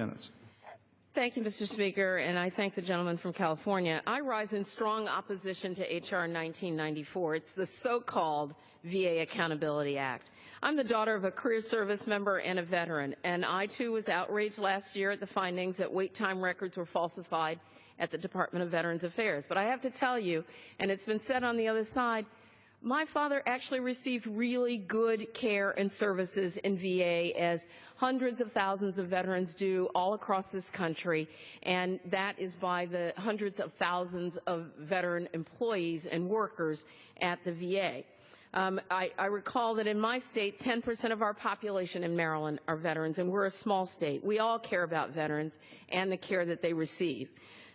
Minutes. Thank you, Mr. Speaker, and I thank the gentleman from California. I rise in strong opposition to H.R. 1994. It's the so-called VA Accountability Act. I'm the daughter of a career service member and a veteran, and I, too, was outraged last year at the findings that wait time records were falsified at the Department of Veterans Affairs. But I have to tell you, and it's been said on the other side, my father actually received really good care and services in VA, as hundreds of thousands of veterans do all across this country, and that is by the hundreds of thousands of veteran employees and workers at the VA. I recall that in my state, 10% of our population in Maryland are veterans, and we're a small state. We all care about veterans and the care that they receive.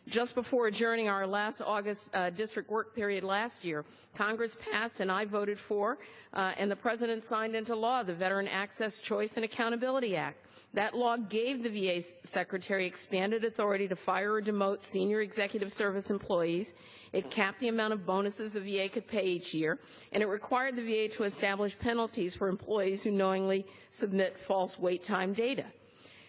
Just before adjourning our last August district work period last year, Congress passed, and I voted for, and the President signed into law, the Veteran Access, Choice, and Accountability Act. That law gave the VA Secretary expanded authority to fire or demote senior executive service employees. It capped the amount of bonuses the VA could pay each year, and it required the VA to establish penalties for employees who knowingly submit false wait time data.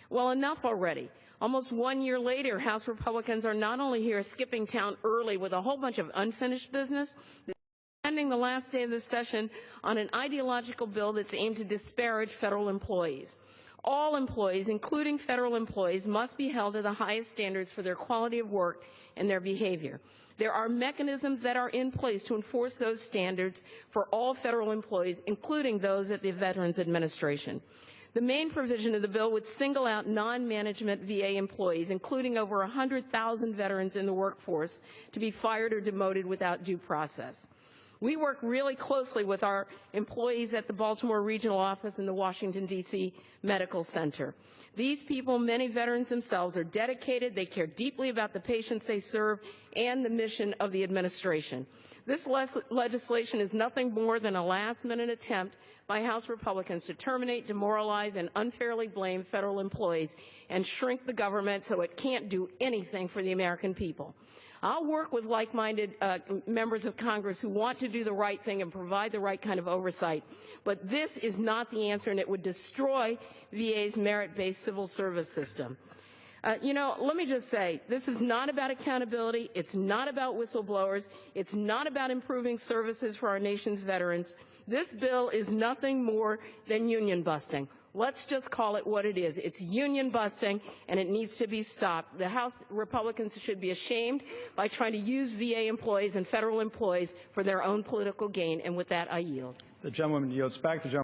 Well, enough already. Almost 1 year later, House Republicans are not only here skipping town early with a whole bunch of unfinished business, they're spending the last day of the session on an ideological bill that's aimed to disparage federal employees. All employees, including federal employees, must be held to the highest standards for their quality of work and their behavior. There are mechanisms that are in place to enforce those standards for all federal employees, including those at the Veterans Administration. The main provision of the bill would single out non-management VA employees, including over 100,000 veterans in the workforce, to be fired or demoted without due process. We work really closely with our employees at the Baltimore Regional Office and the Washington, D.C. Medical Center. These people, many veterans themselves, are dedicated. They care deeply about the patients they serve and the mission of the administration. This legislation is nothing more than a last-minute attempt by House Republicans to terminate, demoralize, and unfairly blame federal employees and shrink the government so it can't do anything for the American people. I'll work with like-minded members of Congress who want to do the right thing and provide the right kind of oversight, but this is not the answer, and it would destroy VA's merit-based civil service system. Let me just say, this is not about accountability. It's not about whistleblowers. It's not about improving services for our nation's veterans. This bill is nothing more than union busting. Let's just call it what it is. It's union busting, and it needs to be stopped. The House Republicans should be ashamed by trying to use VA employees and federal employees for their own political gain. And with that, I yield. The gentleman yields back.